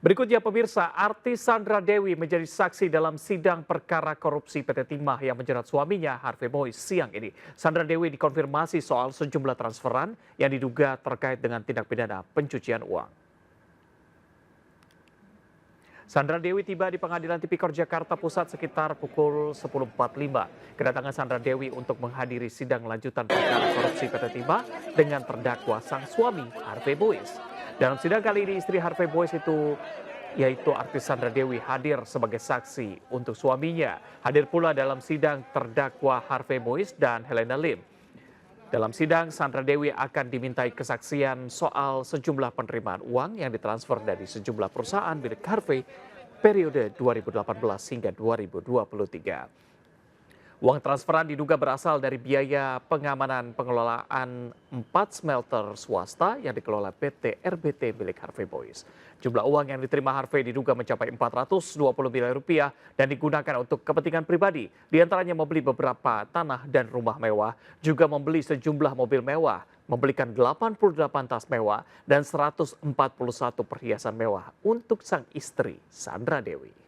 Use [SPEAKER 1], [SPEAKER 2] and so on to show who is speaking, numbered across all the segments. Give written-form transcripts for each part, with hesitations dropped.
[SPEAKER 1] Berikutnya pemirsa, artis Sandra Dewi menjadi saksi dalam sidang perkara korupsi PT Timah yang menjerat suaminya Harvey Mois siang ini. Sandra Dewi dikonfirmasi soal sejumlah transferan yang diduga terkait dengan tindak pidana pencucian uang. Sandra Dewi tiba di Pengadilan Tipikor Jakarta Pusat sekitar pukul 10.45. Kedatangan Sandra Dewi untuk menghadiri sidang lanjutan perkara korupsi PT Timah dengan terdakwa sang suami Harvey Mois. Dalam sidang kali ini istri Harvey Mois yaitu artis Sandra Dewi hadir sebagai saksi untuk suaminya. Hadir pula dalam sidang terdakwa Harvey Mois dan Helena Lim. Dalam sidang, Sandra Dewi akan dimintai kesaksian soal sejumlah penerimaan uang yang ditransfer dari sejumlah perusahaan milik Harvey periode 2018 hingga 2023. Uang transferan diduga berasal dari biaya pengamanan pengelolaan 4 smelter swasta yang dikelola PT RBT milik Harvey Mois. Jumlah uang yang diterima Harvey diduga mencapai 420 miliar rupiah dan digunakan untuk kepentingan pribadi. Di antaranya membeli beberapa tanah dan rumah mewah, juga membeli sejumlah mobil mewah, membelikan 88 tas mewah dan 141 perhiasan mewah untuk sang istri Sandra Dewi.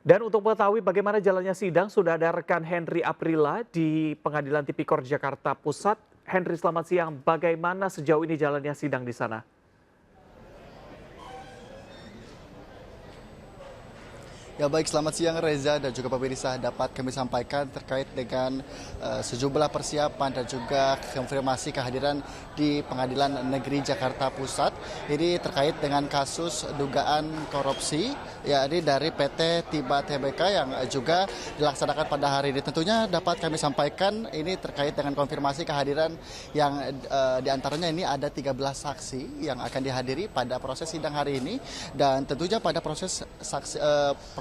[SPEAKER 1] Dan untuk mengetahui bagaimana jalannya sidang, sudah ada rekan Henry Aprila di Pengadilan Tipikor Jakarta Pusat. Henry, selamat siang. Bagaimana sejauh ini jalannya sidang di sana?
[SPEAKER 2] Ya baik, selamat siang Reza dan juga pemirsa. Dapat kami sampaikan terkait dengan sejumlah persiapan dan juga konfirmasi kehadiran di Pengadilan Negeri Jakarta Pusat. Ini terkait dengan kasus dugaan korupsi yakni dari PT Timah Tbk yang juga dilaksanakan pada hari ini. Tentunya dapat kami sampaikan ini terkait dengan konfirmasi kehadiran yang diantaranya ini ada 13 saksi yang akan dihadiri pada proses sidang hari ini, dan tentunya pada proses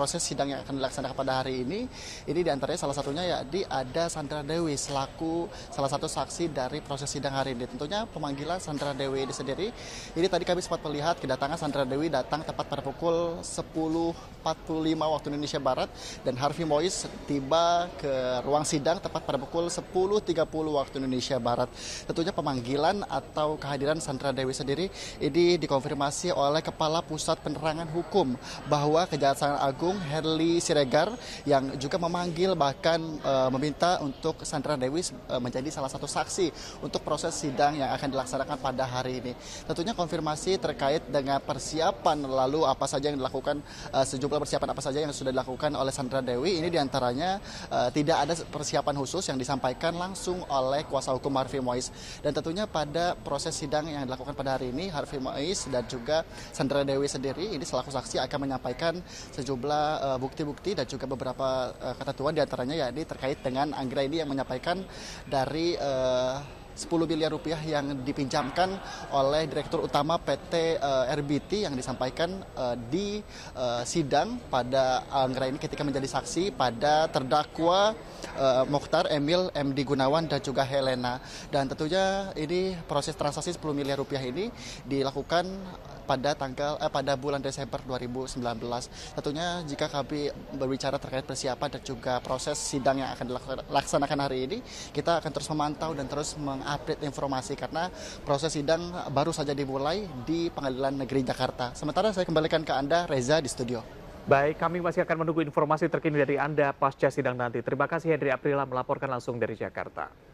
[SPEAKER 2] sidang yang akan dilaksanakan pada hari ini diantaranya salah satunya yakni ada Sandra Dewi selaku salah satu saksi dari proses sidang hari ini. Tentunya pemanggilan Sandra Dewi ini sendiri, ini tadi kami sempat melihat kedatangan Sandra Dewi datang tepat pada pukul 10.45 waktu Indonesia Barat, dan Harvey Mois tiba ke ruang sidang tepat pada pukul 10.30 waktu Indonesia Barat. Tentunya pemanggilan atau kehadiran Sandra Dewi sendiri ini dikonfirmasi oleh Kepala Pusat Penerangan Hukum bahwa Kejaksaan Agung Herli Siregar yang juga memanggil bahkan meminta untuk Sandra Dewi menjadi salah satu saksi untuk proses sidang yang akan dilaksanakan pada hari ini. Tentunya konfirmasi terkait dengan persiapan lalu apa saja yang dilakukan, sejumlah persiapan apa saja yang sudah dilakukan oleh Sandra Dewi ini diantaranya tidak ada persiapan khusus yang disampaikan langsung oleh kuasa hukum Harvey Mois. Dan tentunya pada proses sidang yang dilakukan pada hari ini Harvey Mois dan juga Sandra Dewi sendiri ini selaku saksi akan menyampaikan sejumlah bukti-bukti dan juga beberapa ketentuan diantaranya yakni terkait dengan Anggraini yang menyampaikan dari 10 miliar rupiah yang dipinjamkan oleh Direktur Utama PT RBT yang disampaikan di sidang pada Anggraini ketika menjadi saksi pada terdakwa Mokhtar Emil MD Gunawan dan juga Helena. Dan tentunya ini proses transaksi 10 miliar rupiah ini dilakukan pada bulan Desember 2019. Tentunya jika kami berbicara terkait persiapan dan juga proses sidang yang akan dilaksanakan hari ini, kita akan terus memantau dan terus mengupdate informasi karena proses sidang baru saja dimulai di Pengadilan Negeri Jakarta. Sementara saya kembalikan ke Anda, Reza, di studio.
[SPEAKER 1] Baik, kami masih akan menunggu informasi terkini dari Anda pasca sidang nanti. Terima kasih Henry Aprila melaporkan langsung dari Jakarta.